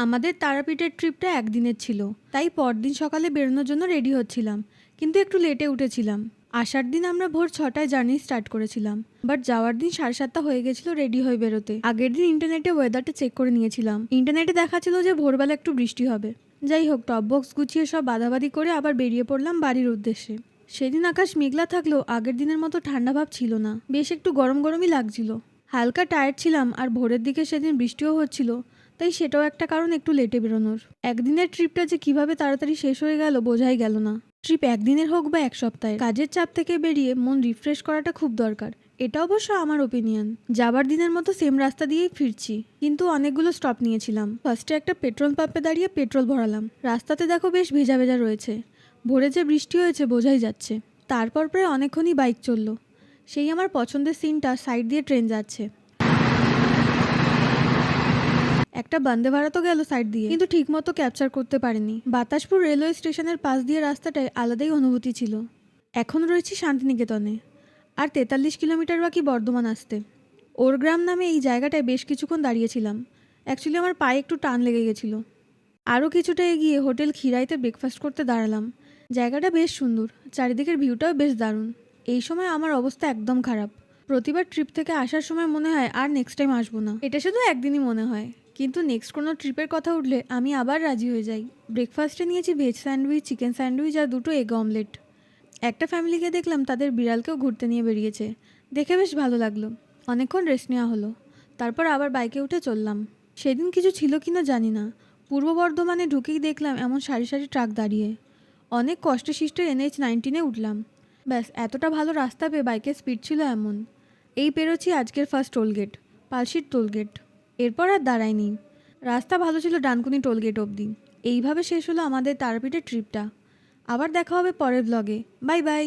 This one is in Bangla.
আমাদের তারাপীঠের ট্রিপটা একদিনের ছিল, তাই পরদিন সকালে বেরোনোর জন্য রেডি হচ্ছিলাম, কিন্তু একটু লেটে উঠেছিলাম। আসার দিন আমরা ভোর 6টায় জার্নি স্টার্ট করেছিলাম, বাট যাওয়ার দিন 7:30 হয়ে গেছিল রেডি হয়ে বেরোতে। আগের দিন ইন্টারনেটে ওয়েদারটা চেক করে নিয়েছিলাম, ইন্টারনেটে দেখাচ্ছিল যে ভোরবেলা একটু বৃষ্টি হবে। যাই হোক, টপ বক্স গুছিয়ে সব বাঁধাবাঁধি করে আবার বেরিয়ে পড়লাম বাড়ির উদ্দেশ্যে। সেদিন আকাশ মেঘলা থাকলেও আগের দিনের মতো ঠান্ডা ভাব ছিল না, বেশ একটু গরম গরমই লাগছিল। হালকা টায়ার্ড ছিলাম, আর ভোরের দিকে সেদিন বৃষ্টিও হচ্ছিল, তাই সেটাও একটা কারণ একটু লেটে বেরোনোর। একদিনের ট্রিপটা যে কিভাবে তাড়াতাড়ি শেষ হয়ে গেল বোঝাই গেল না। ট্রিপ একদিনের হোক বা এক সপ্তাহের, কাজের চাপ থেকে বেরিয়ে মন রিফ্রেশ করাটা খুব দরকার। এটা অবশ্য আমার ওপিনিয়ন। যাবার দিনের মতো সেম রাস্তা দিয়েই ফিরছি, কিন্তু অনেকগুলো স্টপ নিয়েছিলাম। ফার্স্টে একটা পেট্রোল পাম্পে দাঁড়িয়ে পেট্রোল ভরালাম। রাস্তাতে দেখো বেশ ভেজা ভেজা রয়েছে, ভোরে যে বৃষ্টি হয়েছে বোঝাই যাচ্ছে। তারপর প্রায় অনেকক্ষণই বাইক চললো। সেই আমার পছন্দের সিনটা, সাইড দিয়ে ট্রেন যাচ্ছে। একটা বন্দে ভারতও গেল সাইড দিয়ে, কিন্তু ঠিকমতো ক্যাপচার করতে পারেনি। বাতাসপুর রেলওয়ে স্টেশনের পাশ দিয়ে রাস্তাটায় আলাদাই অনুভূতি ছিল। এখন রয়েছি শান্তিনিকেতনে, আর 43 কিলোমিটার বাকি বর্ধমান আসতে। ওরগ্রাম নামে এই জায়গাটায় বেশ কিছুক্ষণ দাঁড়িয়েছিলাম। অ্যাকচুয়ালি আমার পায়ে একটু টান লেগে গেছিলো। আরও কিছুটা এগিয়ে হোটেল খিরাইতে ব্রেকফাস্ট করতে দাঁড়ালাম। জায়গাটা বেশ সুন্দর, চারিদিকের ভিউটাও বেশ দারুণ। এই সময় আমার অবস্থা একদম খারাপ। প্রতিবার ট্রিপ থেকে আসার সময় মনে হয় আর নেক্সট টাইম আসবো না। এটা শুধু একদিনই মনে হয়, কিন্তু নেক্সট কোনো ট্রিপের কথা উঠলে আমি আবার রাজি হয়ে যাই। ব্রেকফাস্টে নিয়েছি ভেজ স্যান্ডউইচ, চিকেন স্যান্ডউইচ আর 2টো এগ অমলেট। একটা ফ্যামিলিকে দেখলাম তাদের বিড়ালকেও ঘুরতে নিয়ে বেরিয়েছে, দেখে বেশ ভালো লাগলো। অনেকক্ষণ রেস্ট নেওয়া হলো, তারপর আবার বাইকে উঠে চললাম। সেদিন কিছু ছিল কিনা জানি না, পূর্ব বর্ধমানে ঢুকেই দেখলাম এমন সারি সারি ট্রাক দাঁড়িয়ে। অনেক কষ্টে শিষ্টে NH-19 উঠলাম। ব্যাস, এতটা ভালো রাস্তা পেয়ে বাইকের স্পিড ছিল এমন। এই পেরোচ্ছি আজকের ফার্স্ট টোলগেট, পালশির টোলগেট। এরপর আর দাঁড়ায়নি, রাস্তা ভালো ছিল ডানকুনি টোলগেট অবধি। এইভাবে শেষ হলো আমাদের তারাপীঠের ট্রিপটা। আবার দেখা হবে পরের ব্লগে। Bye bye.